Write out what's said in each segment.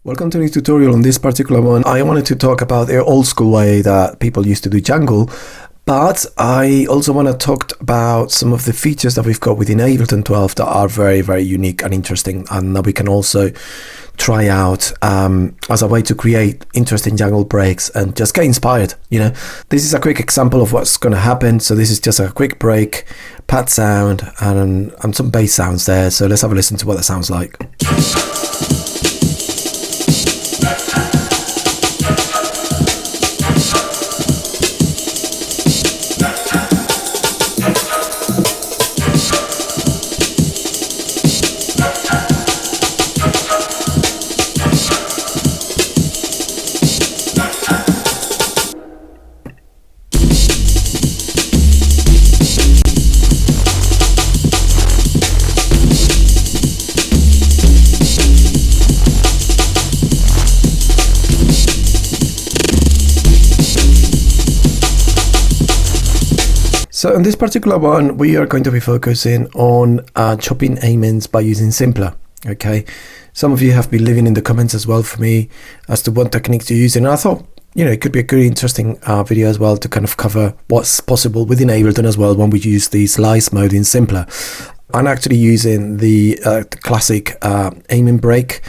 Welcome to this tutorial. On this particular one, I wanted to talk about the old school way that people used to do jungle, but I also want to talk about some of the features that we've got within Ableton 12 that are very, very unique and interesting, and that we can also try out as a way to create interesting jungle breaks and just get inspired. This is a quick example of what's going to happen. So this is just a quick break, pad sound, and some bass sounds there. So let's have a listen to what that sounds like. So in this particular one, we are going to be focusing on chopping amens by using Simpler. Okay, some of you have been leaving in the comments as well for me as to what techniques you're using. And I thought, it could be a good, interesting video as well to kind of cover what's possible within Ableton as well when we use the slice mode in Simpler. I'm actually using the classic amen break.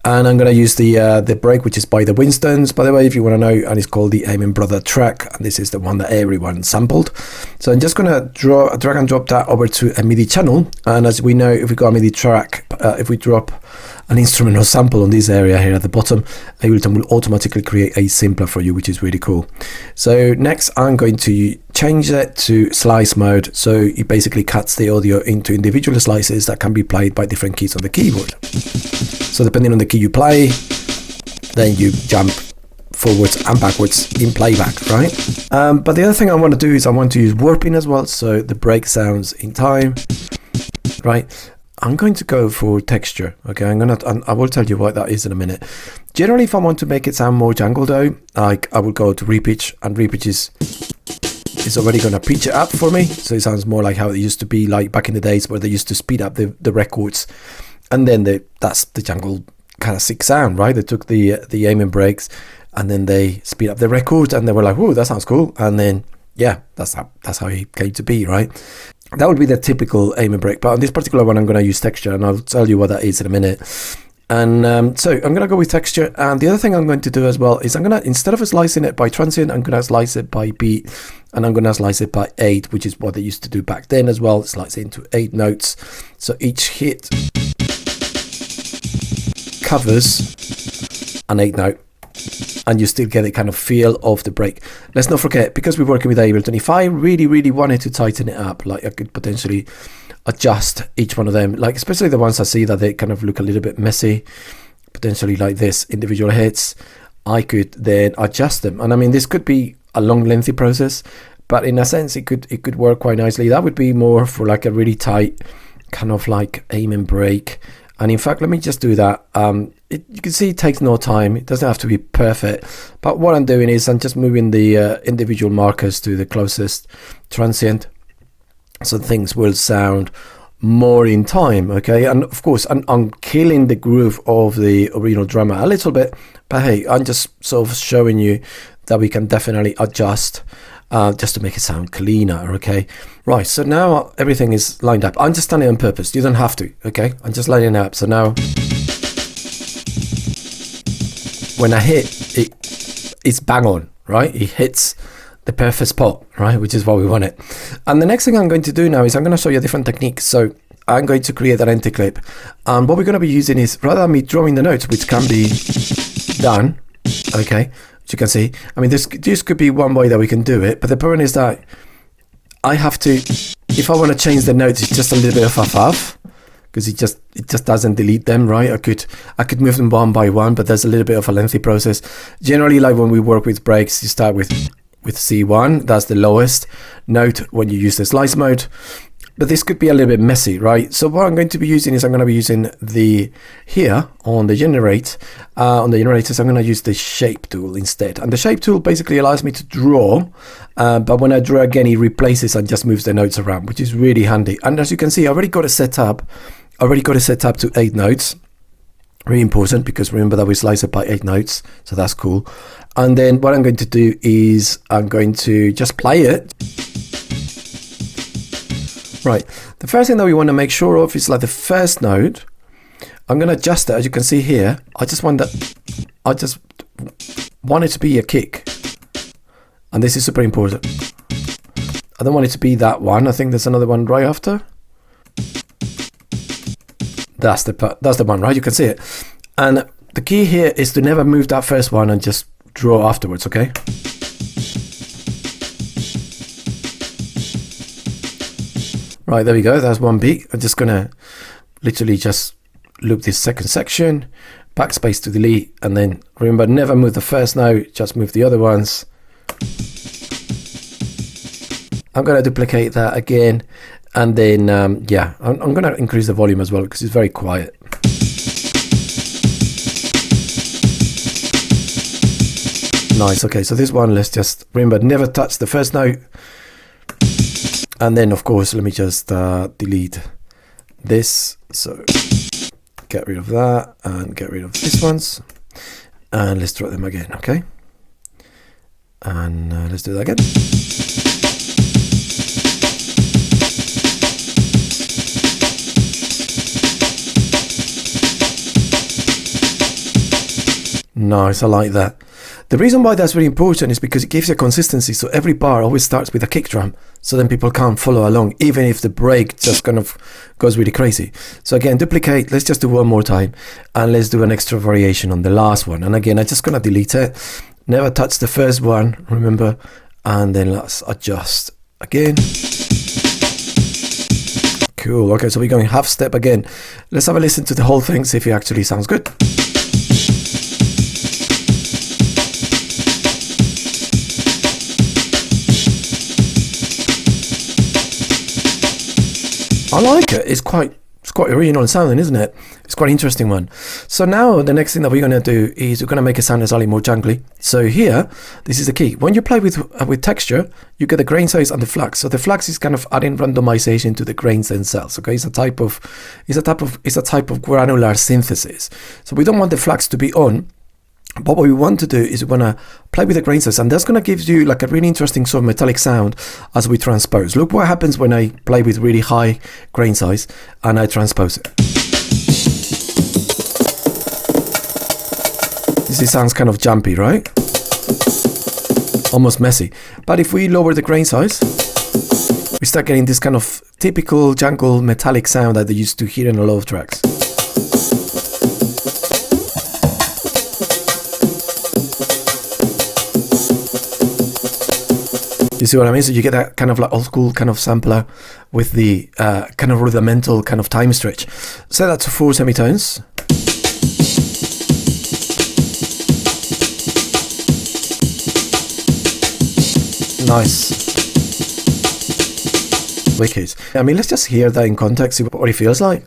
And I'm going to use the break, which is by the Winstons, by the way, if you want to know, and it's called the Amen Brother track, and this is the one that everyone sampled. So I'm just going to drag and drop that over to a MIDI channel, and as we know, if we got a MIDI track, if we drop an instrument or sample on this area here at the bottom, Ableton will automatically create a Simpler for you, which is really cool. So next, I'm going to change it to slice mode, so it basically cuts the audio into individual slices that can be played by different keys on the keyboard. So depending on the key you play, then you jump forwards and backwards in playback, right? But the other thing I want to do is I want to use warping as well, so the break sounds in time, right? I'm going to go for texture, okay? I will tell you what that is in a minute. Generally, if I want to make it sound more jungle though, like I will go to repitch, and repitch is already going to pitch it up for me, so it sounds more like how it used to be, like back in the days where they used to speed up the records. And then that's the jungle kind of sick sound, right? They took the amen breaks and then they speed up the record and they were like, "Whoa, that sounds cool." And then, yeah, that's how it came to be, right? That would be the typical amen break. But on this particular one, I'm going to use texture, and I'll tell you what that is in a minute. And so I'm going to go with texture. And the other thing I'm going to do as well is I'm going to, instead of slicing it by transient, I'm going to slice it by beat, and I'm going to slice it by 8, which is what they used to do back then as well. Slice it into 8 notes. So each hit covers an 8 note, and you still get the kind of feel of the break. Let's not forget, because we're working with Ableton, if I really wanted to tighten it up, like I could potentially adjust each one of them, like especially the ones I see that they kind of look a little bit messy, potentially like this, individual hits, I could then adjust them. And I mean, this could be a long, lengthy process, but in a sense, it could work quite nicely. That would be more for like a really tight kind of like amen break. And in fact, let me just do that. You can see it takes no time. It doesn't have to be perfect. But what I'm doing is I'm just moving the individual markers to the closest transient, so things will sound more in time, okay? And of course, I'm killing the groove of the original drummer a little bit. But hey, I'm just sort of showing you that we can definitely adjust just to make it sound cleaner, okay? Right, so now everything is lined up. I'm just standing on purpose. You don't have to, okay? I'm just lining it up. So now, when I hit, it's bang on, right? It hits the perfect spot, right? Which is what we want it. And the next thing I'm going to do now is I'm going to show you a different technique. So I'm going to create an empty clip. And what we're going to be using is, rather than me drawing the notes, which can be done, okay? As you can see, I mean, this could be one way that we can do it, but the problem is that I have to, if I want to change the notes, it's just a little bit of a faff, because it just doesn't delete them, right? I could move them one by one, but there's a little bit of a lengthy process. Generally, like when we work with breaks, you start with C1, that's the lowest note when you use the slice mode. But this could be a little bit messy, right? So what I'm going to be using is I'm going to be using here on the generators, I'm going to use the shape tool instead. And the shape tool basically allows me to draw, but when I draw again, it replaces and just moves the notes around, which is really handy. And as you can see, I already got it set up to 8 notes, Really important, because remember that we slice it by 8 notes, so that's cool. And then what I'm going to do is I'm going to just play it. Right, the first thing that we want to make sure of is like the first note. I'm going to adjust it, as you can see here. I just want it to be a kick, and this is super important. I don't want it to be that one. I think there's another one right after. That's the one, right? You can see it. And the key here is to never move that first one and just draw afterwards, okay? Right, there we go. That's one beat. I'm just gonna literally just loop this second section, backspace to delete, and then remember, never move the first note, just move the other ones. I'm gonna duplicate that again, and then yeah, I'm gonna increase the volume as well because it's very quiet. Nice. Okay, so this one, let's just remember, never touch the first note. And then of course, let me just delete this. So get rid of that and get rid of these ones. And let's try them again, okay? And let's do that again. Nice, I like that. The reason why that's really important is because it gives you consistency. So every bar always starts with a kick drum, so then people can't follow along, even if the break just kind of goes really crazy. So again, duplicate. Let's just do one more time, and let's do an extra variation on the last one. And again, I'm just gonna delete it. Never touch the first one, remember, and then let's adjust again. Cool. Okay, so we're going half step again. Let's have a listen to the whole thing, see if it actually sounds good. I like it. It's quite original sounding, isn't it? It's quite an interesting one. So now the next thing that we're going to do is we're going to make it sound slightly more jungly. So here, this is the key. When you play with texture, you get the grain size and the flux. So the flux is kind of adding randomization to the grains themselves. Okay, it's a type of granular synthesis. So we don't want the flux to be on. But what we want to do is we want to play with the grain size, and that's going to give you like a really interesting sort of metallic sound as we transpose. Look what happens when I play with really high grain size and I transpose it. This sounds kind of jumpy, right? Almost messy. But if we lower the grain size, we start getting this kind of typical jungle metallic sound that they used to hear in a lot of tracks. You see what I mean? So you get that kind of like old school kind of sampler with the kind of rudimental kind of time stretch. Set that to 4 semitones. Nice. Wicked. I mean, let's just hear that in context, see what it feels like.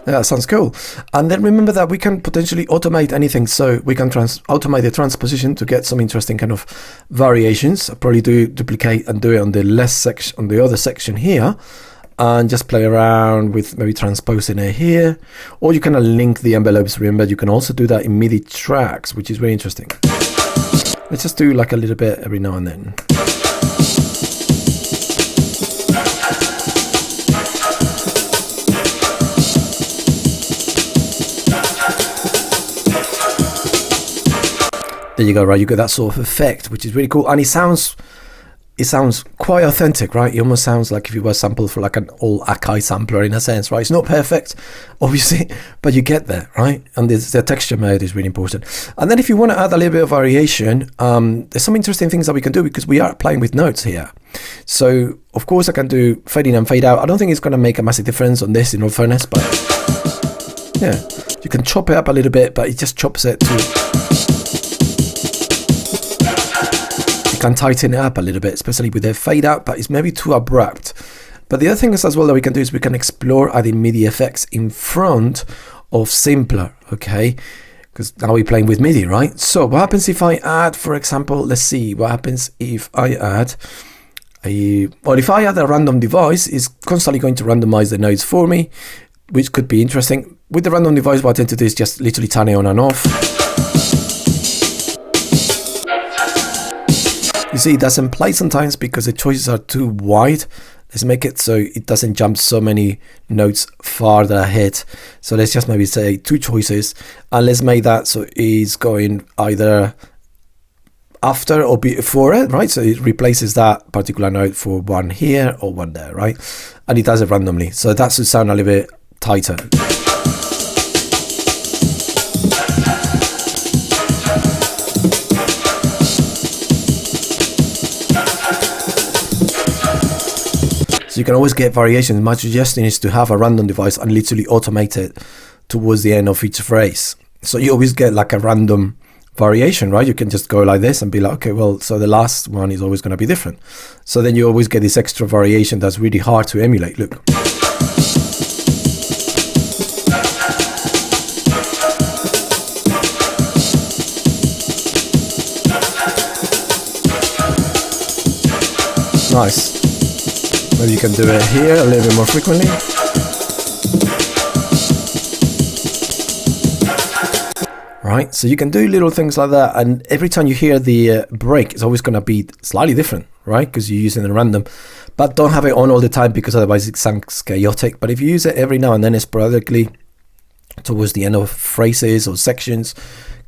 Yeah, that sounds cool. And then remember that we can potentially automate anything. So we can automate the transposition to get some interesting kind of variations. I'll probably duplicate and do it on the other section here, and just play around with maybe transposing it here. Or you can link the envelopes. Remember, you can also do that in MIDI tracks, which is very interesting. Let's just do like a little bit every now and then. There you go, right? You get that sort of effect, which is really cool, and it sounds quite authentic, right? It almost sounds like if it was sampled for like an old Akai sampler in a sense, right? It's not perfect, obviously, but you get there, right? And the texture mode is really important. And then if you want to add a little bit of variation, there's some interesting things that we can do because we are playing with notes here. So of course I can do fade in and fade out. I don't think it's going to make a massive difference on this, in all fairness, but yeah, you can chop it up a little bit, but it just chops it to. Can tighten it up a little bit, especially with the fade out, but it's maybe too abrupt. But the other thing is as well that we can do is we can explore adding MIDI effects in front of simpler, okay? Because now we're playing with MIDI, right? So what happens if I add, for example, let's see what happens if I add well, if I add a random device, it's constantly going to randomize the notes for me, which could be interesting. With the random device, what I tend to do is just literally turn it on and off. You see, it doesn't play sometimes because the choices are too wide. Let's make it so it doesn't jump so many notes farther ahead. So let's just maybe say 2 choices, and let's make that so it's going either after or before it, right? So it replaces that particular note for one here or one there, right? And it does it randomly. So that should sound a little bit tighter. So you can always get variations. My suggestion is to have a random device and literally automate it towards the end of each phrase. So you always get like a random variation, right? You can just go like this and be like, okay, well, so the last one is always going to be different. So then you always get this extra variation that's really hard to emulate. Look. Nice. Maybe you can do it here a little bit more frequently. Right, so you can do little things like that, and every time you hear the break, it's always going to be slightly different, right? Because you're using it random. But don't have it on all the time, because otherwise it sounds chaotic. But if you use it every now and then sporadically towards the end of phrases or sections,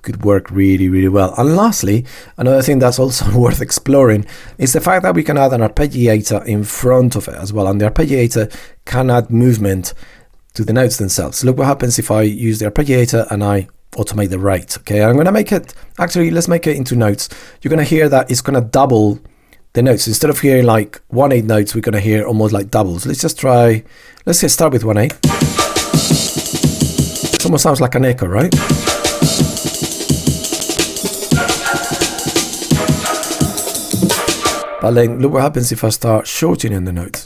could work really, really well. And lastly, another thing that's also worth exploring is the fact that we can add an arpeggiator in front of it as well. And the arpeggiator can add movement to the notes themselves. Look what happens if I use the arpeggiator and I automate the rate. Okay, I'm going to make it, actually, let's make it into notes. You're going to hear that it's going to double the notes. Instead of hearing like 1/8 notes, we're going to hear almost like doubles. Let's just try, let's just start with 1/8. It almost sounds like an echo, right? But then look what happens if I start shortening the notes.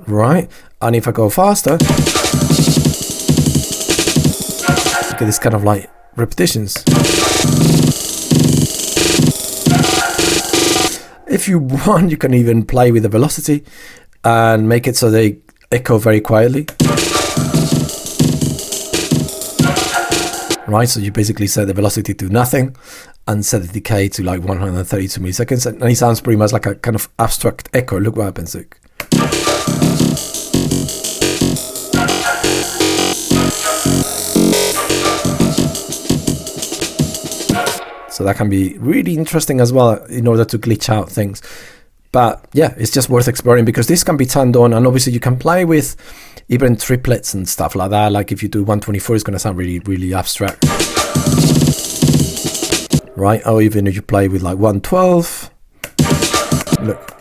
Right, and if I go faster, you get this kind of like repetitions. If you want, you can even play with the velocity and make it so they echo very quietly. Right, so you basically set the velocity to nothing and set the decay to like 132 milliseconds, and it sounds pretty much like a kind of abstract echo. Look what happens. Look. So that can be really interesting as well in order to glitch out things. But yeah, it's just worth exploring because this can be turned on, and obviously you can play with even triplets and stuff like that. Like if you do 124, it's going to sound really, really abstract. Right, or even if you play with like 112. Look.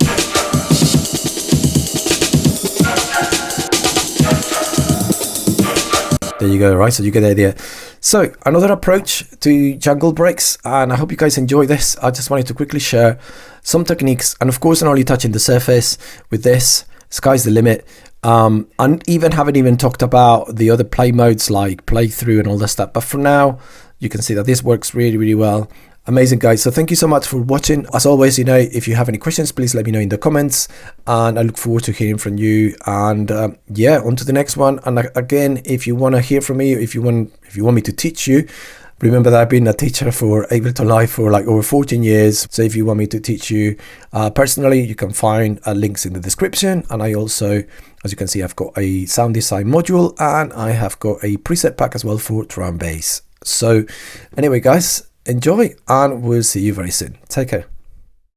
There you go, right? So you get the idea. So another approach to jungle breaks, and I hope you guys enjoy this. I just wanted to quickly share some techniques, and of course, I'm only touching the surface with this. Sky's the limit. And even haven't even talked about the other play modes like playthrough and all that stuff. But for now, you can see that this works really, really well. Amazing, guys. So thank you so much for watching. As always, you know, if you have any questions, please let me know in the comments, and I look forward to hearing from you. And yeah, on to the next one. And again, if you want to hear from me, if you want me to teach you, remember that I've been a teacher for Ableton Live for like over 14 years. So if you want me to teach you personally, you can find links in the description. And I also, as you can see, I've got a sound design module, and I have got a preset pack as well for drum bass. So anyway, guys, enjoy, and we'll see you very soon. Take care.